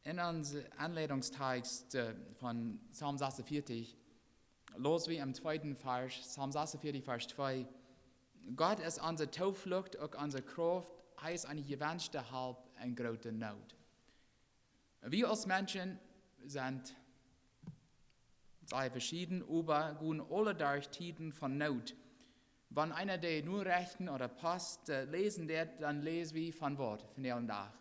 In unserem Anleitungstext von Psalm 46, los wie im zweiten Vers, Psalm 46, Vers 2, Gott ist unsere Zuflucht und unsere Kraft, er ist eine gewünschte Halb in großer Not. Wir als Menschen sind sehr verschieden, aber gehen alle durch Zeiten von Not. Wenn einer der nur rechten oder passt lesen wird, dann lesen wir von Wort, von der und Tag.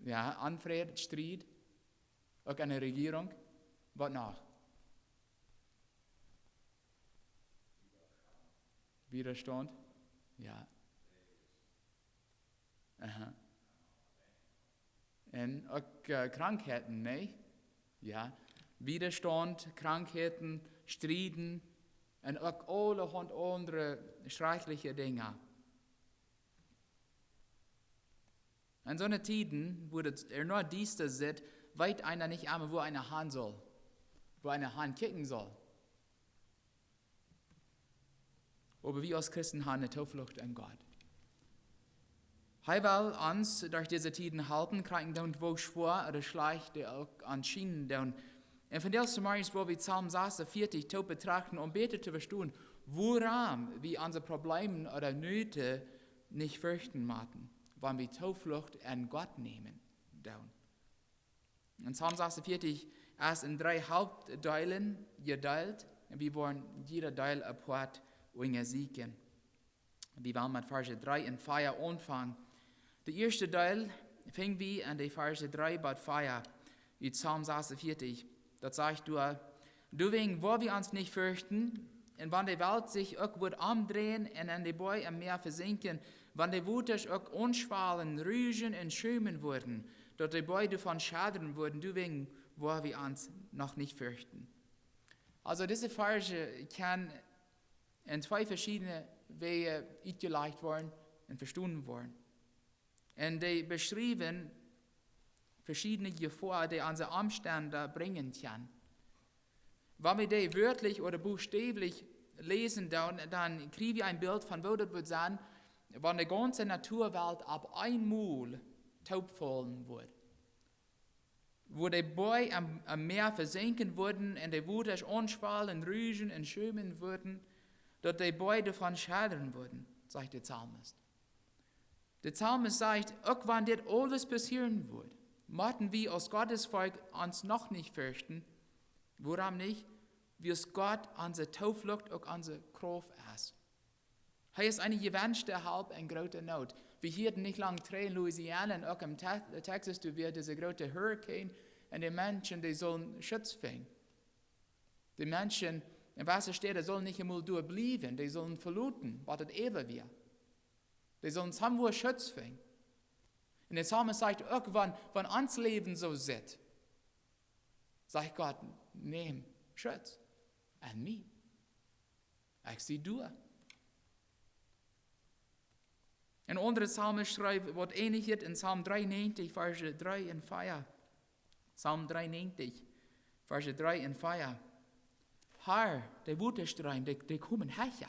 Ja, Unfrieden, Streit, auch eine Regierung. Was noch? Widerstand. Ja. Aha. Und auch Krankheiten, ne? Ja. Widerstand, Krankheiten, Striden und auch alle andere schreckliche Dinge. An so einer Tiden, wo nur dies sieht, weiß einer nicht einmal, wo eine Hand soll, wo eine Hand kicken soll. Aber wir als Christen haben eine Zuflucht an Gott. Er will uns durch diese Tiden halten, kriegen dann wo schwer oder schlecht auch anschienen. Und von diesem Morgens, wo wir Psalm 46 betrachten und beten zu verstehen, woran wir unsere Probleme oder Nöte nicht fürchten machen, wenn wir Zuflucht an Gott nehmen. In Psalm 46 ist in 3 Hauptteilen geteilt. Wir wollen jeder Teil apart sehen. Wir wollen mit Verse 3 und 4 anfangen. Der erste Teil fängt wie an die Verse 3 bis 4 in Psalm 46. Das sagt du wegen, wo wir uns nicht fürchten, und wenn die Welt sich auch wird umdrehen und an die Bäume im Meer versinken, wenn die Waters auch unschwallen, rügen und schäumen würden, dort die Bäume davon schadern würden, du wegen, wo wir uns noch nicht fürchten. Also diese Verse kann in 2 verschiedene Wege ausgelegt worden und verstanden worden. Und die beschreiben verschiedene Gefahren, die unsere Umstände bringen können. Wenn wir die wörtlich oder buchstäblich lesen, dann kriegen wir ein Bild von, wo das wird sein, wenn die ganze Naturwelt ab einmal taub fallen wird. Wo die Bäume am Meer versinken würden und die Waters anschwallen, rügen und schäumen würden, dass die Bäume davon schadern würden, sagt der Psalmist. Der Psalmist sagt, auch wenn das alles passieren wird, möchten wir als Gottes Volk uns noch nicht fürchten. Woran nicht? Wie es Gott unsere Zuflucht und unsere Kraft ist. Er ist eine gewünschte Halb in großer Not. Wir hielten nicht lange in Louisiana und auch im Texas, du wirst diese große Hurricane und die Menschen, die sollen Schutz finden. Die Menschen, im Wasser steht, sollen nicht einmal durchbleiben, die sollen verluten, was das ewig wird. Die sollen somewhere Schutz finden. Und der Psalmist sagt auch, wenn uns Leben so sieht, sagt Gott, nimm Schutz an mich. Ich sehe du. Ein anderer Psalmist schreibt, was ähnlich ist in Psalm 93, Verse 3 und 4. Psalm 93, Verse 3 und 4. Herr, die Wutestreim, die kommen her.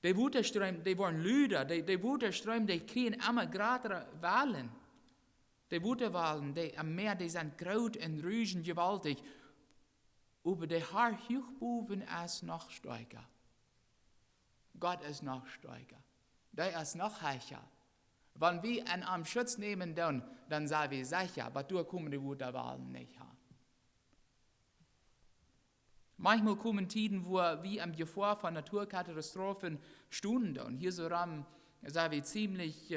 Die Wutestreim, die waren Lüder. Die Wutestreim, die kriegen immer größere Wellen. Die Wutewellen, die am Meer, die sind groß und rügen gewaltig. Aber der Herr hochboven ist noch stärker. Gott ist noch stärker. Der ist noch heicher. Wenn wir einen am Schutz nehmen, dann sind wir sicher, aber da kommen die Wutewellen nicht her. Manchmal kommen Tiden, wo wir am Gefahr von Naturkatastrophen stehen. Und hier so ram sind wir ziemlich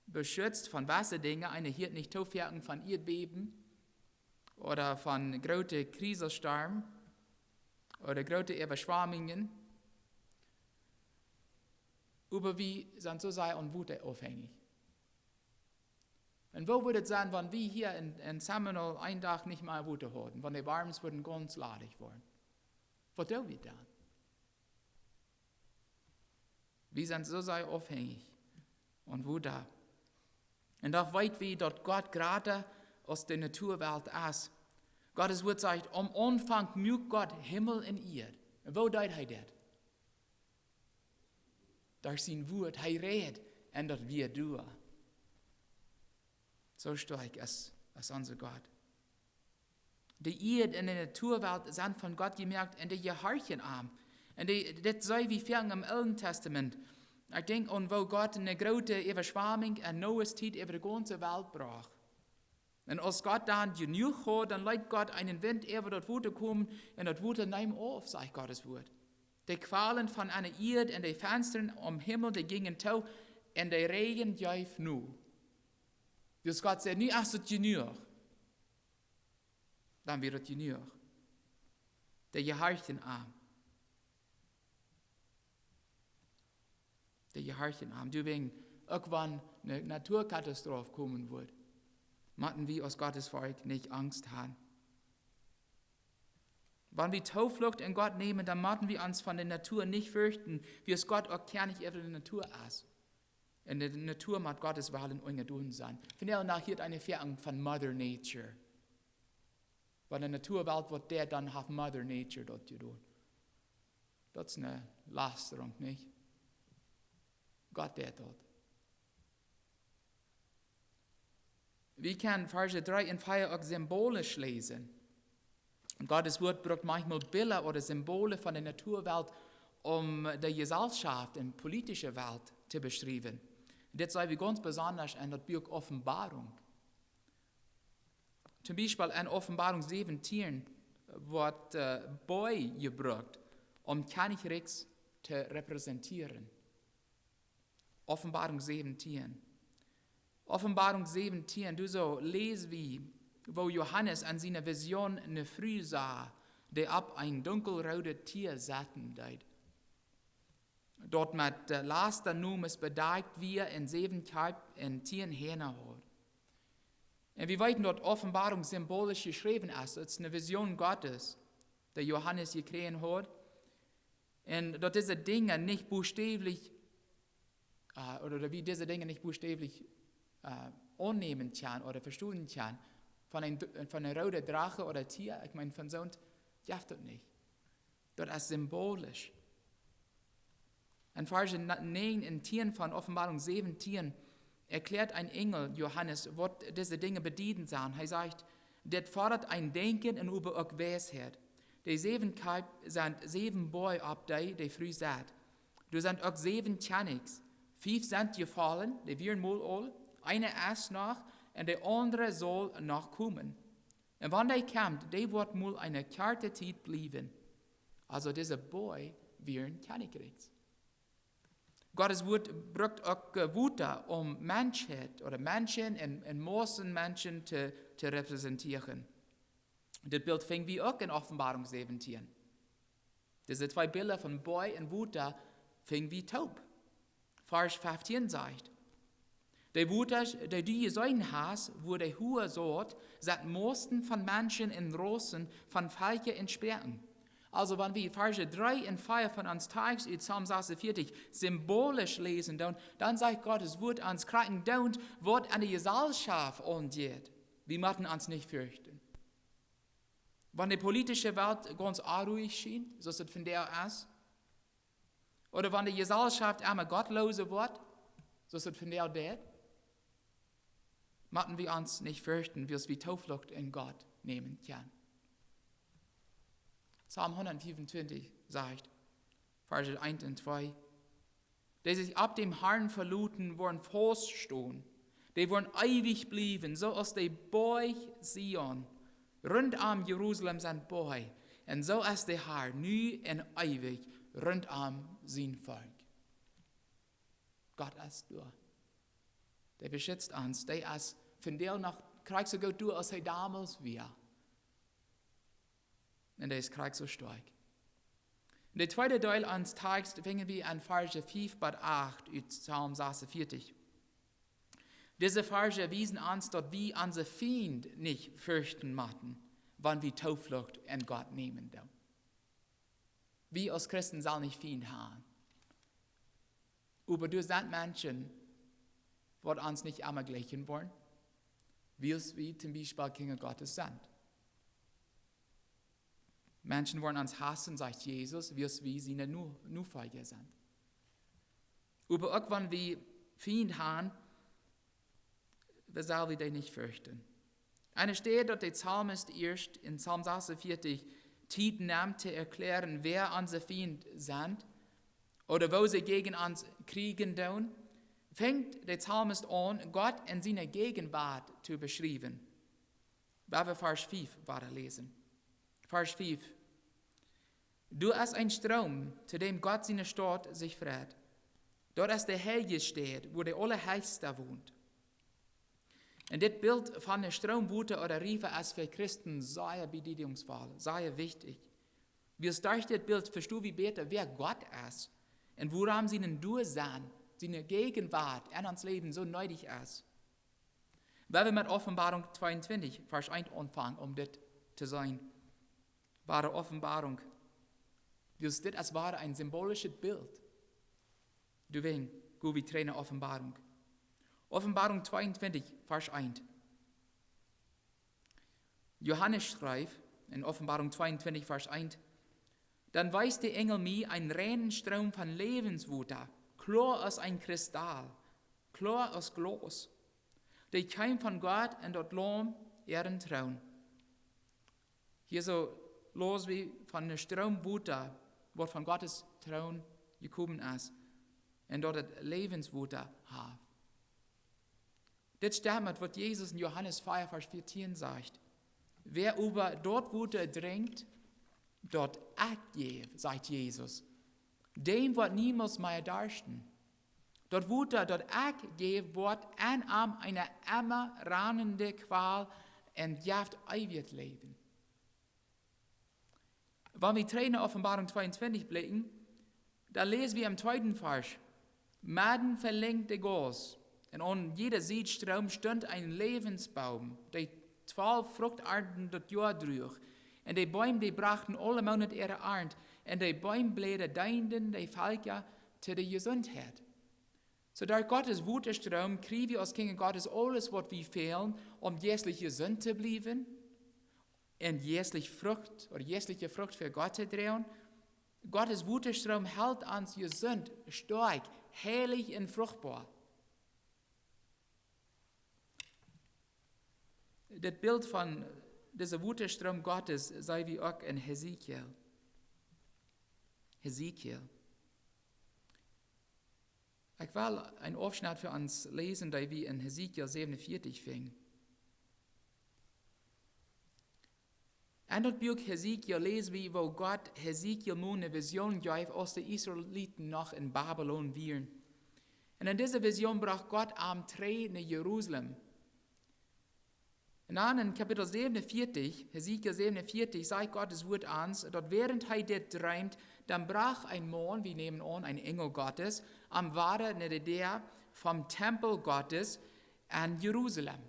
beschützt von Wasserdingen. Eine hier nicht aufjagen von Erdbeben oder von großen Krisensturm oder großen Überschwemmungen. Aber wir sind so sehr an Wut abhängig. Und wo würde es sein, wenn wir hier in Seminole einen Tag nicht mehr Wut hatten, wenn die Warms würden ganz ladig worden? Was tun wir dann? Wir sind so sehr abhängig und Wut da. Und doch weit wie dort Gott gerade aus der Naturwelt ist. Gottes Wort sagt, am Anfang mögt Gott Himmel und Erde. Wo tut er das? Durch sein Wort, er redet und das wir du. So stark ist unser Gott. Die Erde in der Naturwelt sind von Gott gemerkt und die gehorchen arm. Und das sei wie fern im Alten Testament. Ich denke an, wo Gott eine große Überschwemmung in Noahs Zeit über die ganze Welt brach. Und als Gott dann genug hat, dann lässt Gott einen Wind über das Wasser kommen und das Wasser nimmt auf, sagt Gottes Wort. Die Qualen von einer Erde und die Fenstern am Himmel, die gingen tau und der Regen jäuf nu. Dus Gott sagt, nu ist es genug. Dann wird es genug. Die gehorchen arm. Die gehorchen arm. Du wegen irgendwann eine Naturkatastrophe kommen wird, müssen wir aus Gottes Volk nicht Angst haben. Wenn wir Zuflucht in Gott nehmen, dann müssen wir uns von der Natur nicht fürchten, wie es Gott auch gar nicht über die Natur ist. In der Natur muss Gottes Willen ungeduldig sein. Von der nach hier eine Verehrung von Mother Nature. Weil in der Naturwelt wird der dann auf Mother Nature dort tun. Das ist eine Lasterung, nicht? Gott der dort. Wir können Verse 3 und 4 auch symbolisch lesen. Und Gottes Wort braucht manchmal Bilder oder Symbole von der Naturwelt, um die Gesellschaft und politische Welt zu beschreiben. Das sei wie ganz besonders in der Buch Offenbarung. Zum Beispiel in Offenbarung 17 wird Boy gebraucht, um Königreichs zu repräsentieren. Offenbarung 17. Offenbarung 17, du so lest wie, wo Johannes an seiner Vision eine Früh sah, der ab ein dunkelrotes Tier satten deit. Dort mit der Laster Numes bedeckt wir in 7 Kalb in 10 Hähner hat. Und wir weiten dort Offenbarung symbolisch geschrieben ist, es ist eine Vision Gottes, der Johannes gekriegt hat. Und dort diese Dinge nicht buchstäblich, oder wie diese Dinge nicht buchstäblich annehmen kann oder verstehen kann, von einer roten Drache oder Tier, ich meine, von so einem, das nicht. Das ist symbolisch. In Verse 9 und 10 von Offenbarung 17 erklärt ein Engel Johannes, was diese Dinge bedienen sind. Er sagt, das fordert ein Denken und über auch Weisheit. Die 7 Kalb sind 7 Boy ab die früh sagt. Du sind auch 7 Königs. 5 sind gefallen, die werden wohl all. Einer ist noch und der andere soll noch kommen. Und wenn der kommt, der wird wohl eine kurze Zeit bleiben. Also dieser Boy wird Königreichs. Gottes Wort braucht auch Wunder, um Menschheit oder Menschen und Massen Menschen zu repräsentieren. Das Bild fängt wie auch in Offenbarung 17. Diese 2 Bilder von Boy und Wunder fängt wie taub. Vers 15 sagt, die Wunder, die du gesehen hast, wo die hohe Sort, sind Mosten von Menschen in Rossen, von Falke in Sperren. Also wenn wir Verse 3 und 4 von uns Tags in Psalm 46 symbolisch lesen, dann sagt Gottes Wort ans Kraken down, was an die Gesellschaft angeht. Wir müssen uns nicht fürchten. Wenn die politische Welt ganz unruhig schien, so ist es von der aus, oder wenn die Gesellschaft einmal gottlose wird, so ist es von der müssen wir uns nicht fürchten, wie es wie Zuflucht in Gott nehmen kann. Psalm 125 sagt, Verse 1 und 2, die sich ab dem Herrn verluten, wollen feststehen, die wollen ewig bleiben, so als die Berg Sion, rund um Jerusalem sind Berg, und so ist der Herr, nu und ewig, rund um sein Volk. Gott ist da. Der beschützt uns, der ist von der noch, kriegst du gut durch, als er damals war. Und der ist krieg so stark. Der zweite Teil ans Text finden wir an Verse 5 bis 8 in Psalm 46. Diese Verse wiesen uns, dass wir unsere Feind nicht fürchten müssen, wenn wir Zuflucht in Gott nehmen. Wir als Christen sollen nicht Feind haben. Aber du sind Menschen, die uns nicht einmal gleichen wollen, wie es wie zum Beispiel Kinder Gottes sind. Menschen wollen uns hassen, sagt Jesus, wie es wie sie nur Feige sind. Aber auch wenn wir Feind haben, wir sollen die nicht fürchten. Eine steht dort der Psalmist erst in Psalm 46 Zeit nimmt, zu erklären, wer unsere Feind sind oder wo sie gegen uns kriegen tun, fängt der Psalmist an, Gott in seiner Gegenwart zu beschreiben. Wenn wir Vers 5 lesen. Vers 5. Du hast ein Strom, zu dem Gott seine Stadt sich freut. Dort ist der Heilige steht, wo der Allerheiligste wohnt. Und das Bild von der Stromwute oder Riefe ist für Christen sehr bedeutungsvoll, sehr wichtig. Wir durch das Bild verstehen wir besser, wer Gott ist und woran seinen Durchsehen, seine Gegenwart in uns Leben so nötig ist. Wenn wir mit Offenbarung 22, Vers 1 anfangen, um das zu sein, wahre Offenbarung. Das war ein symbolisches Bild. Du weißt, gut wie trainer Offenbarung. Offenbarung 22, Vers 1. Johannes schreibt in Offenbarung 22, Vers 1, dann weist der Engel mir einen reinen Strom von Lebenswasser, klar als ein Kristall, klar als Glas, der kam von Gott und dort lohnt ihren Thron. Hier so los wie von der Stromwasser, wo von Gottes Thron gekommen ist, und dort das Lebenswasser hat. Das stimmt, was Jesus in Johannes 4, Vers 14 sagt. Wer über dort Wasser trinkt, dort abgibt, sagt Jesus. Dem wird niemals mehr dürsten. Dort Wasser, dort abgibt, wird an eine immer rannende Qual und jaft ewig Leben. Wenn wir trainen Offenbarung 22 blicken, da lesen wir im zweiten Vers, Maden verlängte Gas. Und an jeder Seedstrom stund ein Lebensbaum, der 12 Fruchtarten das Jahr durch. Und die Bäume, die brachten alle Monate ihre Ernte. Und die Bäumblätter dienten die Völker zu der Gesundheit. So durch Gottes Wuterstrom kriegen wir als Kinder Gottes alles, was wir fehlen, um jährlich gesund zu bleiben und jährliche Frucht für Gott zu drehen. Gottes Wuterstrom hält uns gesund, stark, heilig und fruchtbar. Das Bild von dieser Wuterstrom Gottes sei wie auch in Hesekiel. Hesekiel. Ich will einen Aufschnitt für uns lesen, der wie in Hesekiel 47 fing. In das Buch Hesekiel lesen wir, wo Gott Hesekiel nun eine Vision gab, als die Israeliten noch in Babylon waren. Und in dieser Vision brach Gott am Dreh nach Jerusalem. Und dann in Kapitel 47, Hesekiel 47, sagt Gottes Wort uns, dort während er das träumt, dann brach ein Mann, wir nehmen an, ein Engel Gottes, am Ware der vom Tempel Gottes an Jerusalem.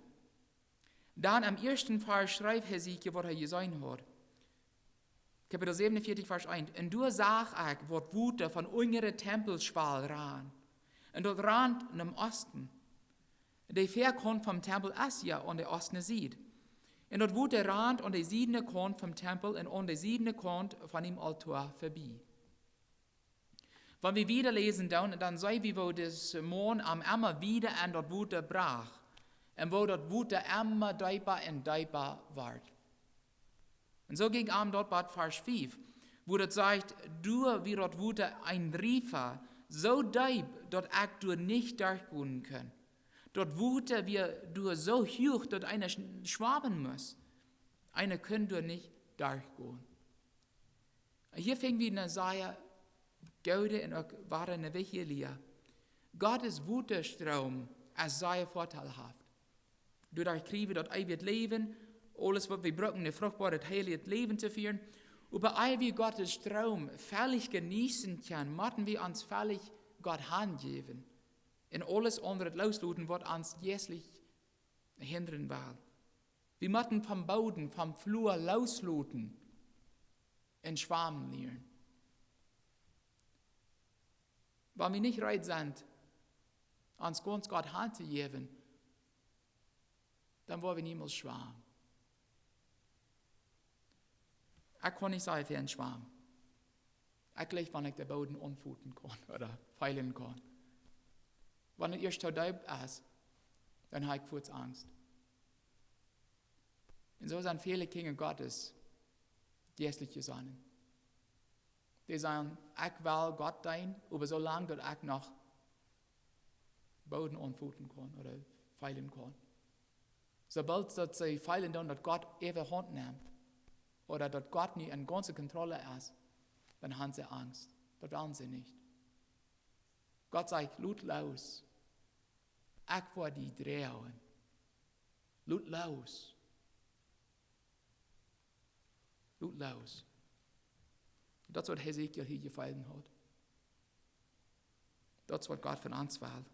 Dann am ersten Vers schreibt Hesekiel, was er gesehen hat. Kapitel 47, Vers 1. Und du sag ich, wat Wuter von unsere Tempelschwal ran. Und dort rand im Osten. Der Ver kommt vom Tempel Asia und der Osten sieht. Und dort Wuter rand und der Siedene kommt vom Tempel und der Siedene kommt von dem Altar vorbei. Wenn wir wieder lesen, dann sehen wir, wo das Mond am immer wieder an dort Wuter brach. Und wo dort Wuter immer dieper und dieper ward. Und so ging dort bei Vers 5, wo dort sagt, du wie dort Wuter ein Riefer, so deib, dort du nicht durchgehen können. Dort Wuter wie du so hoch, dort einer schwaben muss. Einer können du nicht durchgehen. Hier fing wir in Jesaja, Gode und auch waren eine Wichelia. Gottes Wuterstrom ist sehr vorteilhaft. Dadurch kriegen wir dort ewig Leben, alles, was wir brauchen, eine fruchtbare, heilige Leben zu führen. Aber all wie Gottes Strom völlig genießen kann, müssen wir uns völlig Gott hingeben. Und alles andere loslassen, was uns jährlich hindern will. Wir müssen vom Boden, vom Flur loslassen und schwammen lernen. Wenn wir nicht bereit sind, uns ganz Gott Hand zu geben, dann wollen wir niemals schwammen. Ich kann nicht sagen, für ein Schwamm. Ich gleich, wenn ich den Boden anfuten kann oder feilen kann. Wenn ich erst da ist, dann habe ich kurz Angst. Und so sind viele Kinder Gottes geistliche Sonnen. Die sagen, ich will Gott dienen, aber so lange, dass ich noch Boden anfuten kann oder feilen kann. Sobald sie feilen, dass Gott ewig Hand nimmt oder dass Gott nicht in ganzer Kontrolle ist, dann haben sie Angst. Das wollen sie nicht. Gott sagt, lut los. Ich will die drehen. Lut los. Lut los. Das ist, was Hesekiel hier gefallen hat. Das ist, was Gott von uns will.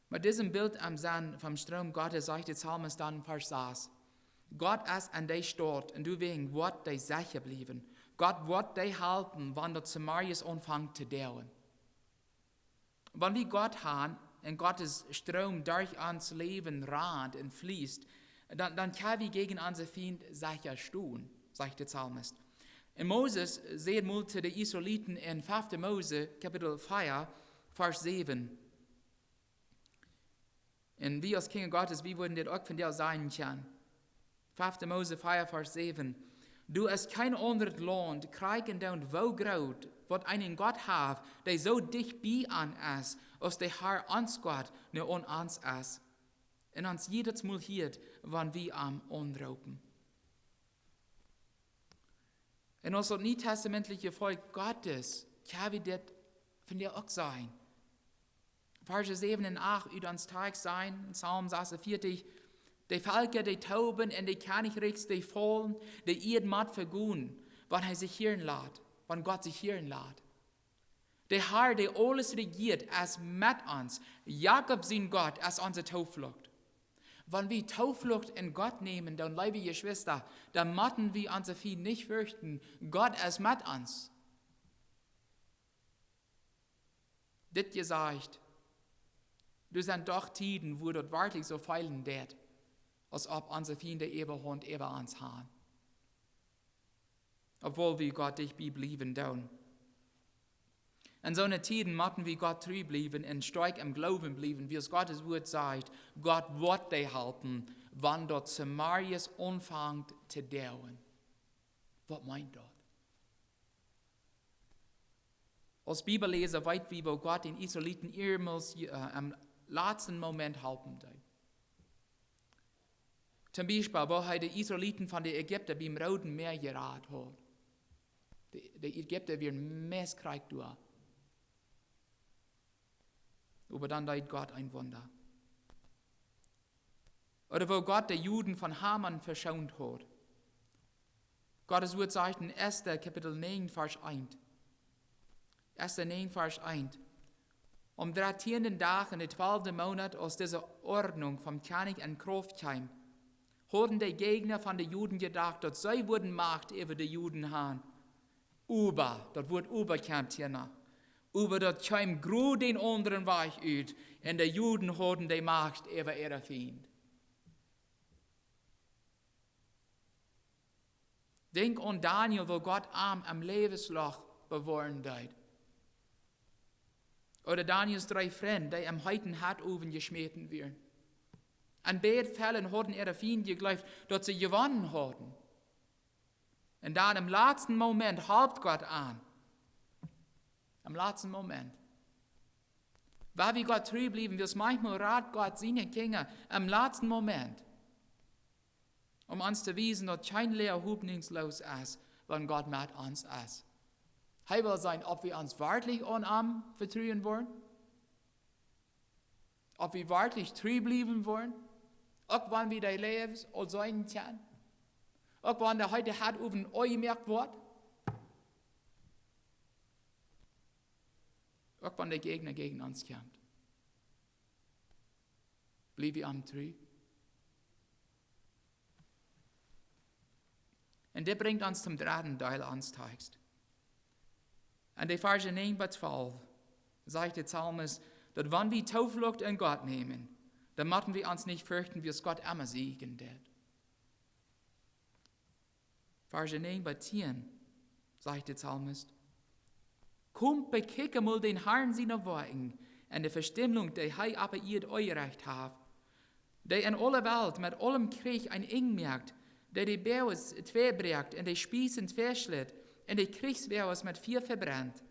Mit diesem Bild am Sand vom Strom Gottes sagt der Psalmist dann in Vers 6, Gott ist an dich stort und du wegen wird dich sicher bleiben. Gott wird dich halten, wenn der Samarias anfängt zu dauern. Wenn wir Gott haben und Gottes Strom durch uns Leben rannt und fließt, dann können wir gegen unsere Feind sicher stehen, sagt der Psalmist. Und Moses sagt mal zu den Israeliten in 5. Mose, Kapitel 4, Vers 7. Und wir als Kinder Gottes, wir würden das auch von dir sein können. 5. Mose 4, Vers 7. Du hast kein anderes Land kriegen und wo groß, was einen Gott hat, der so dicht bei an ist, als der Herr uns Gott nur an uns ist. Und uns jedes Mal hielt, wenn wir am anraupen. Und als das neutestamentliche Volk Gottes, kann wir das von dir auch sein. Verse 7 und 8 über uns Tag sein, Psalm 46, die Völker, die Tauben und die Königreichs, die fallen, die Erd macht vergehen, wenn er sich hören lässt, wenn Gott sich hören lässt. Der Herr, der alles regiert, ist mit uns. Jakob, sein Gott, ist unsere Tauflucht. Wenn wir Tauflucht in Gott nehmen, dann, liebe Geschwister, dann müssen wir unser Vieh nicht fürchten. Gott ist mit uns. Das gesagt, du sind doch Tiden, wo dort wirklich so feilen wird, als ob unsere Feinde Eberhund über uns haben. Obwohl wir Gott dich bleiben tun. In so einer Tiden müssen wir Gott treu bleiben und stark im Glauben bleiben, wie es Gottes Wort sagt, Gott wird dich halten, wann dort Samarias anfängt zu dauern. Was meint das? Als Bibelleser weit wie wo Gott den Israeliten ehemals am letzten Moment halten will. Zum Beispiel, wo er die Israeliten von den Ägyptern beim Roten Meer geraten hat. Die Ägypter werden Messkrieg durch. Aber dann leid Gott ein Wunder. Oder wo Gott die Juden von Haman verschont hat. Gottes Wort sagt in 1. Kapitel 9, Vers 1. 1. 9, Vers 1. Am 13. Tag in der 12. Monat aus dieser Ordnung vom König in Kraft kam, hatten die Gegner von den Juden gedacht, dass sie würden Macht über die Juden haben. Aber, das Wort über kommt hier nach. Aber das kam grad den anderen Weg aus, und die Juden hatten die Macht über ihre Feind. Denk an Daniel, wo Gott arm am Lebensloch bewahren hat. Oder Daniels 3 Freunde, die am heiten Hartofen geschmeten werden. An beiden Fällen hatten ihre Feinde geglaubt, dass sie gewonnen hatten. Und dann im letzten Moment halbt Gott an. Im letzten Moment. Weil wir Gott treu bleiben, wir manchmal rat Gott seine Kinder im letzten Moment. Um uns zu wiesen, dass kein Lehr hoffnungslos ist, wenn Gott mit uns ist. Er will sein, ob wir uns wirklich an ihm vertrauen wollen. Ob wir wirklich treu bleiben wollen. Auch wenn wir die Lebens und sein können. Auch wenn der heute hat auf den Ohr gemerkt wird. Auch wenn der Gegner gegen uns kommt. Bleiben wir am treu. Und das bringt uns zum dritten Teil ans Text. Und die Verse 9 bis 12 sagt der Psalmist, dass wenn wir Zuflucht in Gott nehmen, dann müssen wir uns nicht fürchten, wie es Gott immer siegen wird. Verse 9 bis 10 sagt der Psalmist, Kommt, bekicke mal den Herrn seiner Worten und die Verstimmung, die er aber ihr eurecht hat. Der in alle Welt mit allem Krieg ein Ing merkt, der die Bäues zwei bricht und die Spießen zwei schlitt und die Kriegsbäues mit 4 verbrennt.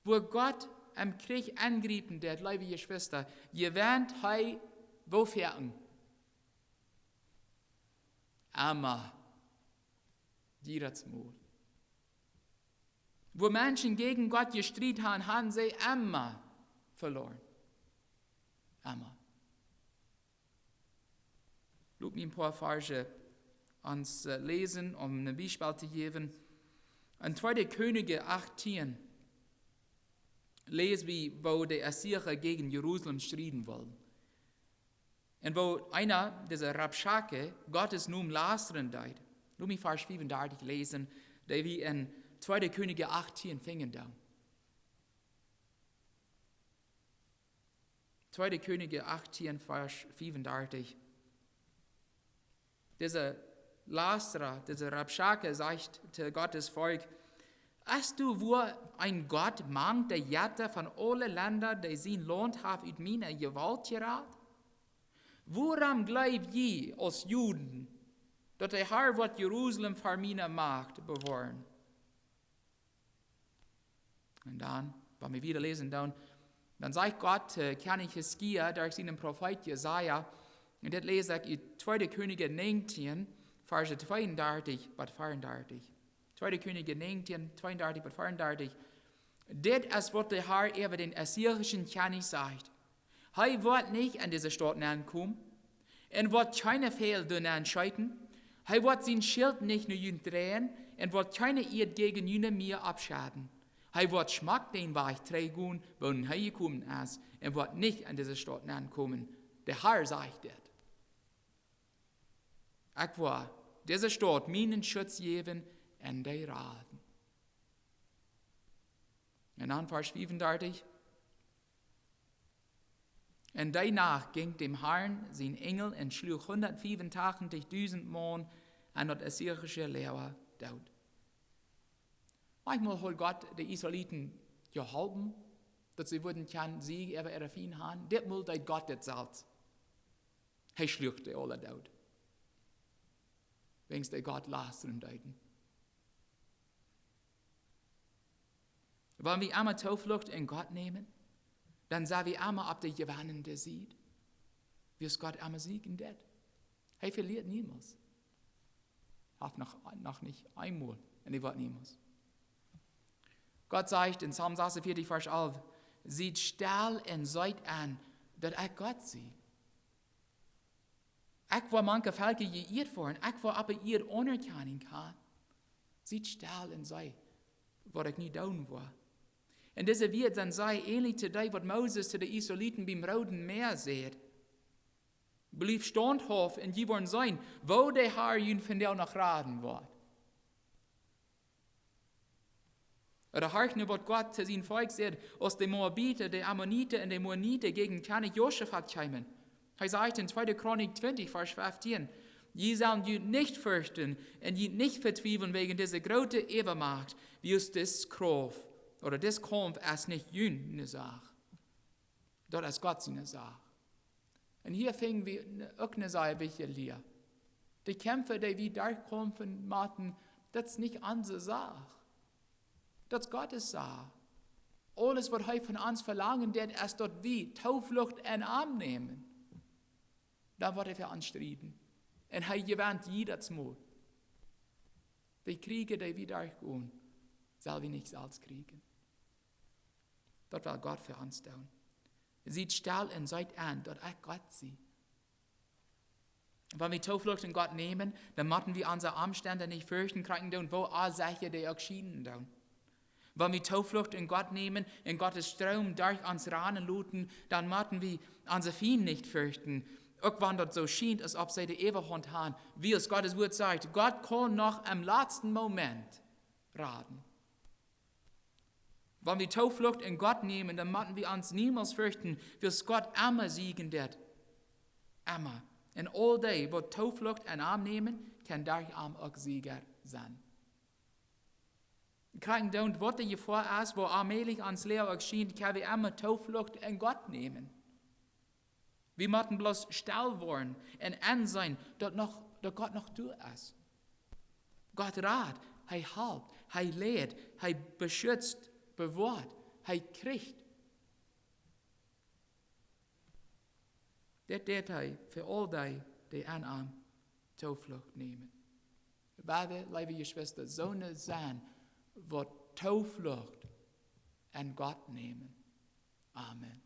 Wo Gott am Krieg angrieben, der liebe Geschwister, ihr werdet hei wo fährten. Aber Mal. Wo Menschen gegen Gott gestritten haben, haben sie immer verloren. Immer. Lass mich ein paar Verse uns lesen, um eine Beispiel zu geben. In 2. Könige 18 lesen wir, wo die Assyrer gegen Jerusalem stritten wollen. Und wo einer, dieser Rabschake, Gottes Namen lastern deit. Lass mich Vers 35 lesen, der wir in 2. Könige 18 fingen da. 2. Könige 18, Vers 35. Dieser Lasterer, dieser Rabschake sagt zu Gottes Volk, hast du wo ein Gott mangt, der Jätter von allen Ländern, der sie lohnt hat, ut meine Gewalt gerat? Woran glaubt je als Juden, dass der Herr wird Jerusalem für meine Macht bewahren? Und dann, wenn wir wieder lesen, dann sagt Gott, König Hiskia, durch seinen Prophet Jesaja, und das lese ich in 2. Könige 19, Verse 32 bis 34. 2. Könige 19, 32 bis 34. Das ist, was der Herr über den assyrischen König sagt. Er wird nicht an diese Stadt ankommen, und wird keine Fehler entscheiden. Er wird sein Schild nicht nur drehen, und wird keine Eid gegen ihn mehr abschaden. Er wird Schmack den Weg tragen, wo er gekommen ist, und wird nicht an diese Stadt ankommen. Der Herr sagt das. Ich will diese Stadt meinen Schutz geben und die raten. Und dann Vers 35. Und danach ging dem Herrn sein Engel und schlug 185.000 Mann an das assyrische Leer tot. Manchmal hat Gott die Israeliten geholfen, dass sie würden keinen Sieg über ihre Feind haben. Das mal hat Gott das selbst. Er schlug die alle tot. Wegen der Gott lastern deuten. Wenn wir einmal Zuflucht in Gott nehmen, dann sagen wir einmal, ob der Gewannende sieht, wie es Gott einmal siegen wird. Er verliert niemals. Auch noch nicht einmal, und er wird niemals. Gott sagt in Psalm 46, Vers 11, sieht still und seid an, dass ich Gott sehe. Ich will manche Völker geirrt worden, ich will aber ihr anerkennen kann. Sieht still und seid, was ich nie tun will. Und diese wird dann sei ähnlich zu dem, was Moses zu den Israeliten beim Roten Meer sagt. Blieb standhaft und die wollen sein, wo der Herr ihnen von der noch raten wird. Oder horchen, was Gott zu seinem Volk sagt, aus den Moabiter, den Ammoniter und den Moabiter gegen König Josaphat kämen. Er sagt in 2. Chronik 20, Vers 15, je sollen die nicht fürchten und die nicht verzweifeln wegen dieser großen Übermacht, wie es das Kraft oder das Kampf ist nicht eine Sache. Dort ist Gott seine Sache. Und hier fingen wir auch eine Sache wichtig leer. Die Kämpfe, die wir durchkämpfen machen, das ist nicht unsere Sache. Das ist Gottes Sache. Alles, was er von uns verlangen, das ist dort wie Tauflucht in Arm nehmen. Da wird er für uns streiten. Und er gewinnt jedes Mal. Die Kriege, die wir durchgehen, soll wir nicht selbst kriegen. Das will Gott für uns tun. Sieht still und seid an, dass ich Gott sehe. Wenn wir Zuflucht in Gott nehmen, dann müssen wir unsere Umstände nicht fürchten, kriegen und wo alle Sachen, die auch schieden tun. Wenn wir Zuflucht in Gott nehmen, in Gottes Strom durch uns ranen luten, dann müssen wir unsere Feinde nicht fürchten. Auch wenn das so scheint, als ob sie die Ewigkeit haben, wie es Gottes Wort sagt, Gott kann noch im letzten Moment raten. Wenn wir Zuflucht in Gott nehmen, dann müssen wir uns niemals fürchten, wie es Gott immer siegen wird. Immer. Und all die, die Zuflucht in Arm nehmen, kann durch Arm auch Sieger sein. Krijgen dan wat je voor is, waar allmählich ans Leben geschieht, kann wir immer Zuflucht in Gott nehmen. Wir müssen bloß still worden und ansehen, dass Gott noch da ist. Gott rat, er hilft, er lehrt, er beschützt, bewahrt, er kriegt. Das tut er für all die, die an ihm Zuflucht nehmen. Beide, liebe Geschwister, so eine sein, wird Zuflucht an Gott nehmen. Amen.